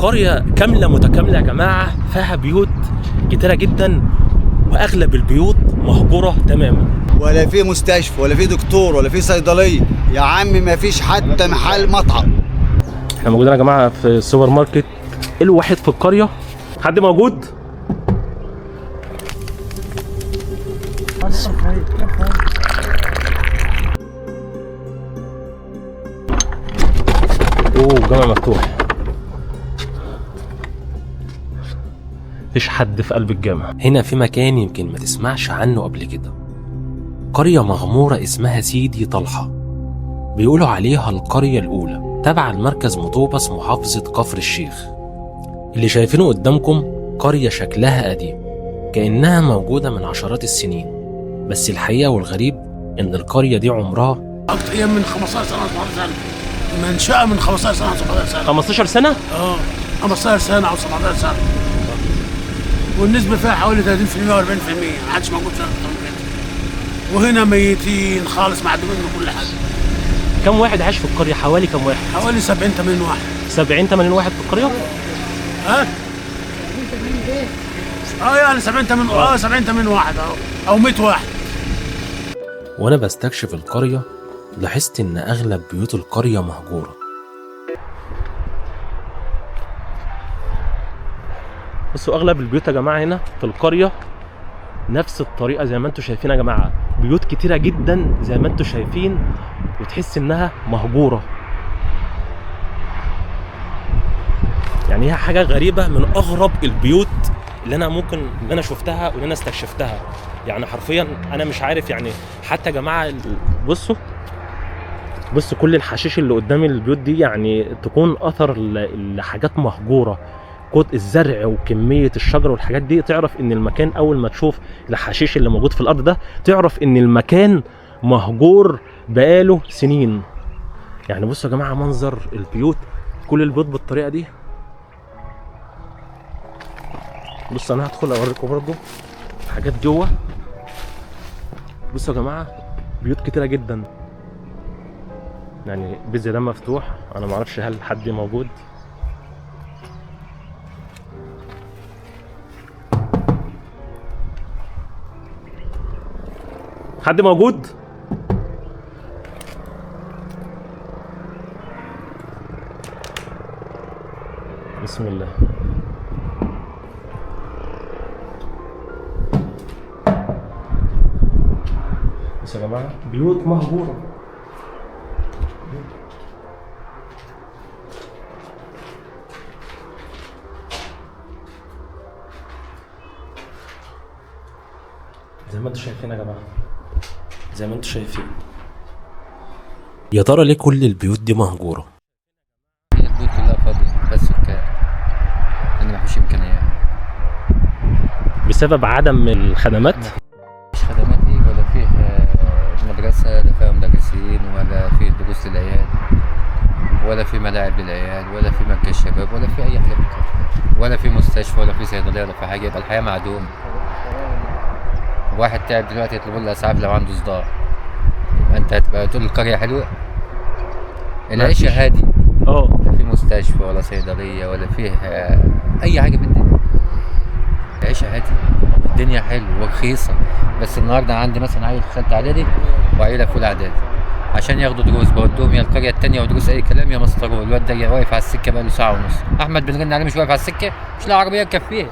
قرية كاملة متكاملة يا جماعة، فيها بيوت كتيرة جدا واغلب البيوت مهجورة تماما. ولا في مستشفى ولا في دكتور ولا في صيدلية يا عم، ما فيش حتى محل مطعم. احنا موجودين يا جماعة في السوبر ماركت الوحيد في القرية. حد موجود؟ اوه الجامع مفتوح، مفيش حد في قلب الجامع. هنا في مكان يمكن ما تسمعش عنه قبل كده، قرية مغمورة اسمها سيدي طلحة، بيقولوا عليها القرية الأولى، تبع المركز مطوبس محافظة كفر الشيخ. اللي شايفينه قدامكم قرية شكلها قديم كأنها موجودة من عشرات السنين، بس الحقيقة والغريب إن القرية دي عمرها أكتر من 15 سنة 17 سنة، منشأة من 15 سنة 17 سنة. 15 سنة؟ 15 سنة أو 17 سنة، والنسبة فيها حوالي 30% و 40%، ما حدش موجود فيها أكتر من كده. وهنا ميتين خالص، معدومين من كل حاجة. كم واحد عاش في القرية؟ حوالي كم واحد؟ حوالي 70-80 واحد. 70-80 واحد في القرية؟ يعني 70-80 واحد أو 100 واحد. وأنا بستكشف القرية لاحظت إن أغلب بيوت القرية مهجورة. بصوا أغلب البيوت يا جماعة هنا في القرية نفس الطريقة زي ما انتوا شايفين يا جماعة، بيوت كتيرة جدا زي ما انتوا شايفين، وتحس إنها مهجورة. يعني هي حاجة غريبة، من أغرب البيوت اللي أنا شفتها واللي أنا استكشفتها. يعني حرفيا أنا مش عارف، يعني حتى يا جماعة بصوا كل الحشيش اللي قدام البيوت دي يعني تكون أثر لحاجات مهجورة، كود الزرع وكمية الشجر والحاجات دي، تعرف إن المكان أول ما تشوف الحشيش اللي موجود في الأرض ده تعرف إن المكان مهجور بقاله سنين. يعني بصوا يا جماعة منظر البيوت، كل البيوت بالطريقة دي. بص انا هدخل اوريكم برضو حاجات جوه. بصوا يا جماعه بيوت كتيره جدا، يعني بيت زي ده مفتوح، انا ما اعرفش هل حد موجود. حد موجود؟ بسم الله. بس يا جماعة بيوت مهجورة. زي ما انتوا شايفين يا جماعة، زي ما انتوا شايفين. يا ترى ليه كل البيوت دي مهجورة؟ هي البيوت كلها فاضية بس سكان، لأن مفيش إمكانيات بسبب عدم الخدمات. مفيش خدمات ولا فيه مدرسة، لا فيها مدرسين، ولا فيه دروس للعيال، ولا في ملاعب للعيال، ولا في مركز شباب، ولا في أي حاجة، ولا في مستشفى، ولا في صيدلية، ولا في حاجة. يبقى الحياة معدومة. واحد تعب دلوقتي يطلبوا له إسعاف لو عنده صداع، أنت هتبقى تقول القرية حلوة؟ العيشة هادي. لا في مستشفى ولا صيدلية ولا فيه أي حاجة في الدنيا. العيشة هادي والدنيا حلوة ورخيصة. بس النهارده عندي مثلا عيل في ثالثة إعدادي وعيلة في أولى إعدادي، عشان ياخدوا دروس بودوهم يا القرية التانية ودروس أي كلام يا مسطرون. الواد ده واقف على السكة بقاله ساعة ونص. أحمد بنرن عليه مش واقف على السكة، مش لاقي عربية تكفيه.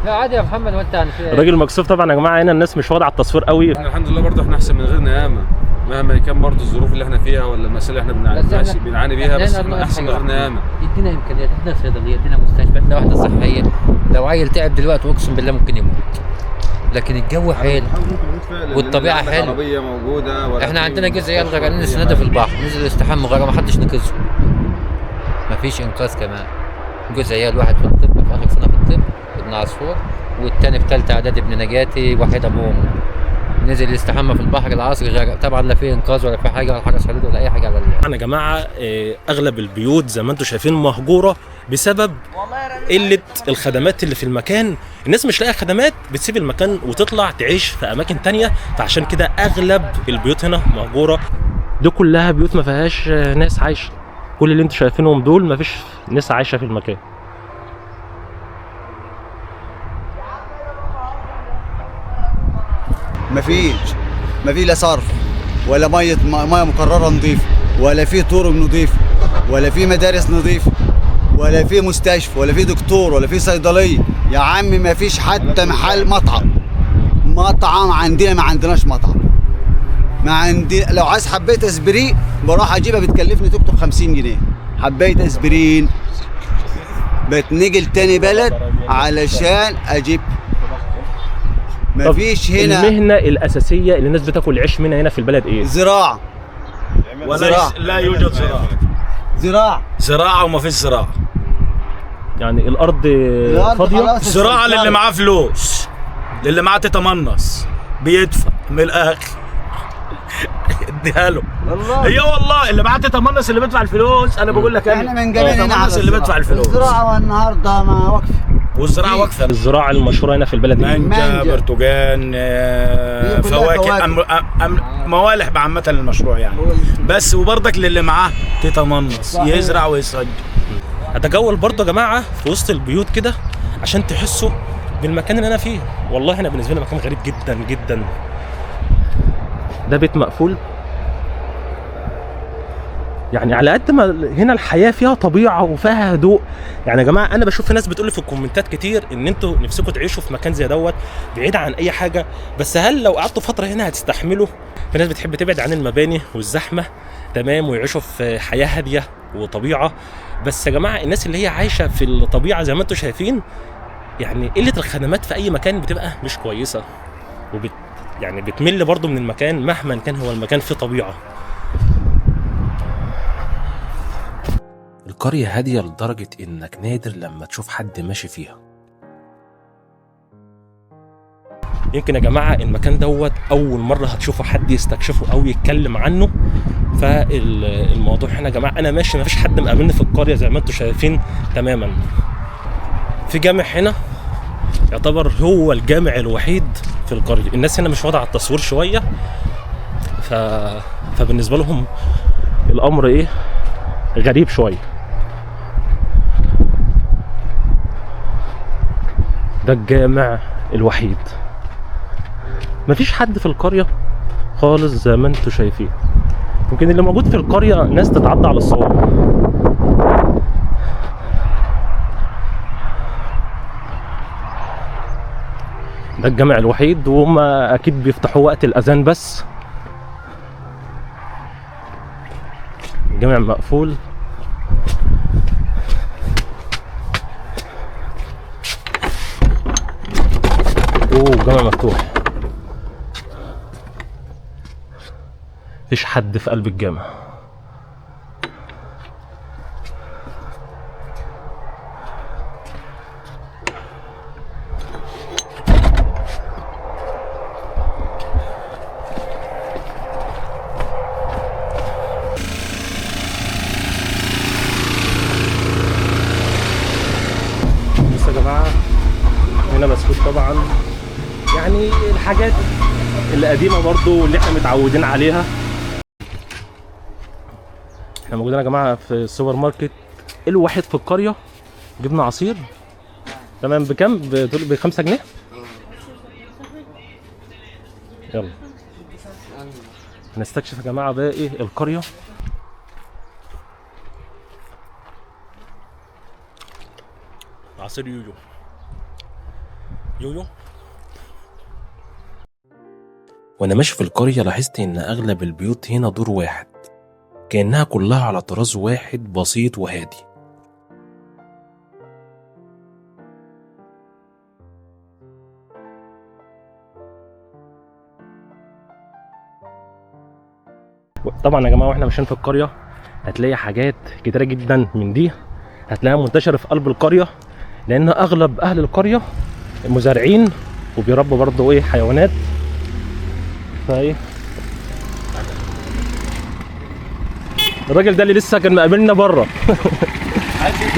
لا عادي يا محمد، وأنت يعني في الراجل مكسوف طبعا يا جماعة. هنا الناس مش واخدة على التصوير قوي. الحمد لله برضه احنا أحسن من غيرنا ياما، مهما كان برضه الظروف اللي احنا فيها ولا المسائل اللي احنا بنعاني بيها، بس احنا أحسن من غيرنا ياما. يدينا إمكانيات، يدينا صيدلية، يدينا مستشفى، يدينا واحدة صحية. لو عيل تعب دلوقتي أقسم بالله ممكن يموت. لكن الجو حلو والطبيعه حلوه، عربيه موجوده. احنا عندنا جزء عيال غرقانين السنه دي في البحر، نزل يستحموا غرق ما حدش نقذه. مفيش انقاذ كمان. جزء عيال، واحد في الطب في اخر سنه في الطب ابن عصفور، والتاني في ثالثه اعدادي ابن نجاتي، واحد ابوه وامه. نزل يستحمى في البحر العصر غرق. طبعا لا في انقاذ ولا في حاجه ولا حرس حدود ولا اي حاجه على انا يا جماعه اغلب البيوت زي ما انتم شايفين مهجوره بسبب قله الخدمات اللي في المكان. الناس مش لاقيه خدمات بتسيب المكان وتطلع تعيش في اماكن تانية، فعشان كده اغلب البيوت هنا مهجوره. دي كلها بيوت ما فيهاش ناس عايشه، كل اللي انتوا شايفينهم دول مفيش ناس عايشه في المكان. مفيش لا صرف ولا ميه مكرره نظيفه، ولا في طرق نظيفه، ولا في مدارس نظيفه، ولا في مستشفى، ولا في دكتور، ولا في صيدليه. يا عم مفيش حتى محل مطعم عندنا، ما عندناش مطعم. ما عندي، لو عايز حبيت اسبرين بروح اجيبها بتكلفني توك توك 50 جنيه. حبيت اسبرين بتنقل تاني بلد علشان اجيب. مفيش هنا. المهنه الاساسيه اللي الناس بتاكل عيش منها هنا في البلد ايه؟ زراعه. لا يوجد زراعه وما فيش زراعه. يعني الارض فاضيه. زراعه للي معاه فلوس، للي معاه تتمنص بيدفع من الاخر اديها له. والله ايوه والله اللي معاه تتمنص اللي بيدفع الفلوس. انا بقول لك احنا من جميع تتمنص اللي بيدفع الفلوس. الزراعه والنهارده ما واقفه، والزراعه واقفه. الزراعه المشهوره هنا في البلد ايه؟ مانجا، برتقال، فواكه، موالح بعامه المشروع يعني. بس وبرضك للي معاه تتمنص يزرع ويسجل. هتجول برضه يا جماعه في وسط البيوت كده عشان تحسوا بالمكان اللي انا فيه. والله انا بالنسبه لي مكان غريب جدا جدا. ده بيت مقفول، يعني على قد ما هنا الحياه فيها طبيعه وفيها هدوء. يعني يا جماعه انا بشوف ناس بتقول لي في الكومنتات كتير ان انتوا نفسكم تعيشوا في مكان زي دوت بعيد عن اي حاجه، بس هل لو قعدتوا فتره هنا هتستحملوا؟ في ناس بتحب تبعد عن المباني والزحمه، تمام، ويعيشوا في حياه هاديه وطبيعه. بس يا جماعه الناس اللي هي عايشه في الطبيعه زي ما انتوا شايفين، يعني قله الخدمات في اي مكان بتبقى مش كويسه، يعني بتمل برضو من المكان مهما كان هو المكان فيه طبيعه. القريه هاديه لدرجه انك نادر لما تشوف حد ماشي فيها. يمكن يا جماعه المكان دوت اول مره هتشوفوا حد يستكشفه او يتكلم عنه. فالموضوع هنا يا جماعه انا ماشي مفيش حد مقابلني في القريه زي ما انتم شايفين تماما. في جامع هنا يعتبر هو الجامع الوحيد في القريه. الناس هنا مش واضعه على التصوير شويه، فبالنسبه لهم الامر ايه غريب شويه. ده الجامع الوحيد، مفيش حد في القريه خالص زي ما انتم شايفين. يمكن اللي موجود في القريه ناس تتعدى على الصوابع. ده الجامع الوحيد، وهم اكيد بيفتحوا وقت الاذان بس. الجامع مقفول. الجامع مفتوح، مفيش حد في قلب الجامع. بصوا يا جماعه هنا مسكوت طبعا، يعني الحاجات القديمه برضو اللي احنا متعودين عليها. احنا موجودين يا جماعه في السوبر ماركت الوحيد في القريه. جبنا عصير تمام بكام؟ ب 5 جنيه. يلا هنستكشف يا جماعه باقي القريه. عصير يويو يويو. وانا ماشي في القريه لاحظت ان اغلب البيوت هنا دور واحد، كأنها كلها على طراز واحد بسيط وهادي. طبعا يا جماعه واحنا ماشيين في القريه هتلاقي حاجات كتيره جدا من دي هتلاقيها منتشره في قلب القريه، لان اغلب اهل القريه مزارعين وبيربوا برضه ايه حيوانات. فايه الراجل ده اللي لسه كان مقابلنا بره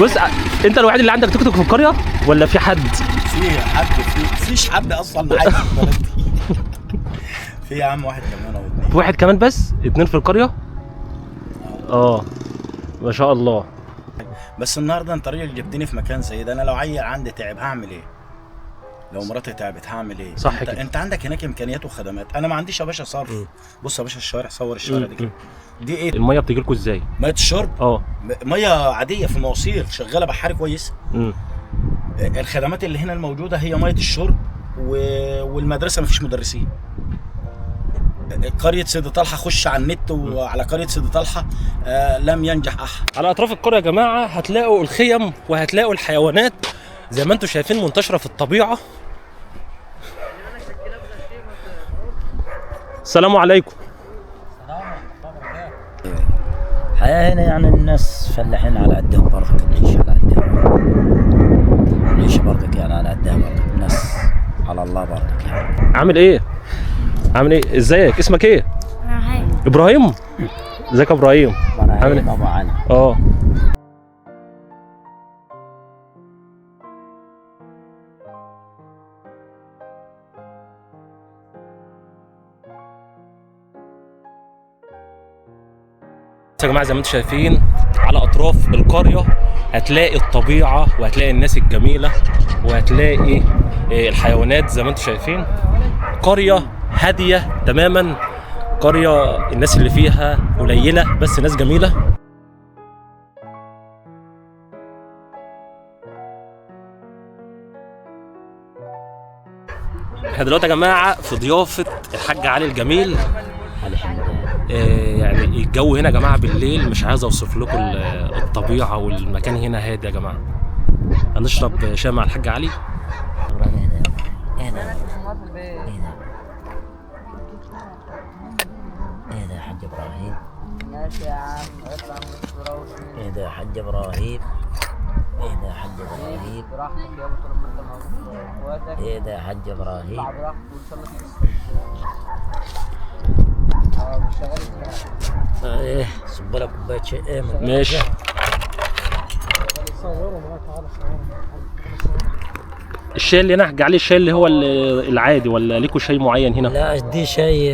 بص انت الوحيد اللي عندك توك توك في القريه ولا في حد؟ في حد، فيش حد اصلا معايا في البلد دي. في يا عم واحد كمان او اتنين. واحد كمان بس؟ اتنين في القريه؟ ما شاء الله. بس النهارده انت راجل جبتني في مكان زي ده، انا لو عيل عندي تعب هعمل ايه؟ لو مراتي تعبت هعمل ايه؟ صح انت, كده. انت عندك هناك امكانيات وخدمات، انا ما عنديش يا باشا صرف. بص يا باشا الشوارع، صور الشوارع دي كده. دي ايه؟ الميه بتجي لكم ازاي؟ ميه الشرب؟ ميه عاديه في مواسير شغاله بحاري كويس. الخدمات اللي هنا الموجوده هي ميه الشرب والمدرسه مفيش مدرسين. قريه سيدي طلحه، خش على النت وعلى قريه سيدي طلحه لم ينجح احد. على اطراف القريه يا جماعه هتلاقوا الخيم وهتلاقوا الحيوانات زي ما انتم شايفين منتشره في الطبيعه. السلام عليكم. الحياة هنا يعني الناس فلاحين على قدهم برضك، نعيش على قدهم، نعيش برضك يعني على قدها برضك، الناس على الله برضك يعني. عامل ايه؟ عامل ايه؟ ازيك؟ اسمك ايه؟ ابراهيم. ازيك يا ابراهيم؟ عامل ايه؟ ابو علي. يا جماعه زي ما انتم شايفين على اطراف القريه هتلاقي الطبيعه وهتلاقي الناس الجميله وهتلاقي الحيوانات زي ما انتم شايفين. قريه هاديه تماما، قريه الناس اللي فيها قليله بس ناس جميله. احنا دلوقتي يا جماعه في ضيافه الحاج علي الجميل. يعني الجو هنا يا جماعه بالليل مش عايز اوصف لكم الطبيعه والمكان هنا هادي يا جماعه. هنشرب شاي مع الحاج علي. ايه ده يا حاج ابراهيم؟ ماشي يا عم اطلع من الروح. ايه ده يا حاج ابراهيم؟ ايه ده يا حاج ابراهيم؟ براحتك يا ابو طالما انت موجود اخواتك. ايه ده يا حاج ابراهيم؟ اطلع براحتك وان شاء الله شغال. ايه صب لك كوبايه شاي. ايه ماشي. الشاي اللي هنا حاج علي الشاي اللي هو العادي ولا ليكوا شاي معين هنا؟ لا دي شاي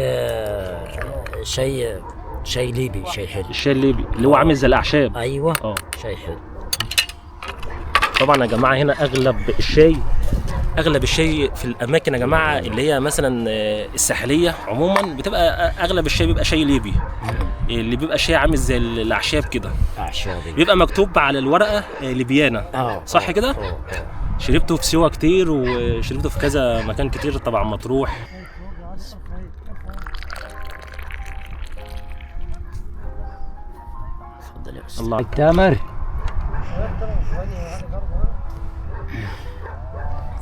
ليبي، شاي حلو. الشاي الليبي اللي هو عامل زي الاعشاب. ايوه شاي حلو. طبعا يا جماعه هنا اغلب الشاي في الاماكن يا جماعه اللي هي مثلا الساحليه عموما بتبقى اغلب الشاي بيبقى شاي ليبي. اللي بيبقى شاي عامل زي الاعشاب كده، بيبقى مكتوب على الورقه ليبيانا. صح كده؟ شربته في سيوه كتير وشربته في كذا مكان كتير طبعا مطروح. اتفضل يا استاذ الله. تامر.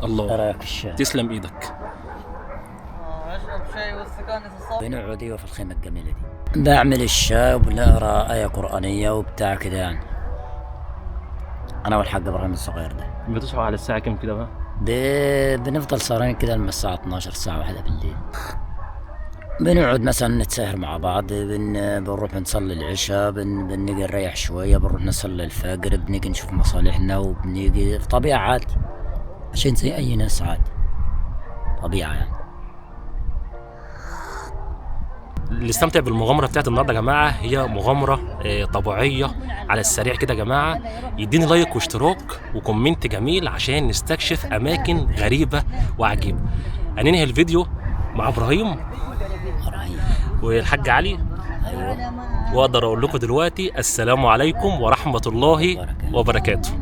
الله. رايك في الشاي؟ تسلم ايدك. اشرب شاي والسكانة الصبح. بنقعد في الخيمه الجميله دي، بعمل الشاي وبنقرا ايه قرانيه وبتاع كده يعني. انا والحاج ابراهيم الصغير ده. بتصحوا على الساعه كام كده بقى؟ بنفضل سهرانين كده لما الساعه 12 الساعه 1 بالليل. بنقعد مثلا نتساهر مع بعض، بنروح نصلي العشاء، بنيجي نريح شويه، بنروح نصلي الفجر، بنيجي نشوف مصالحنا وبنيجي في طبيعه عادي عشان زي اي ناس عادي، طبيعه يعني. اللي استمتع بالمغامره بتاعت النهارده يا جماعه هي مغامره طبيعيه على السريع كده يا جماعه. يديني لايك واشتراك وكومنت جميل عشان نستكشف اماكن غريبه وعجيبه. هننهي الفيديو مع ابراهيم والحاج علي. واقدر اقول لكم دلوقتي السلام عليكم ورحمه الله وبركاته.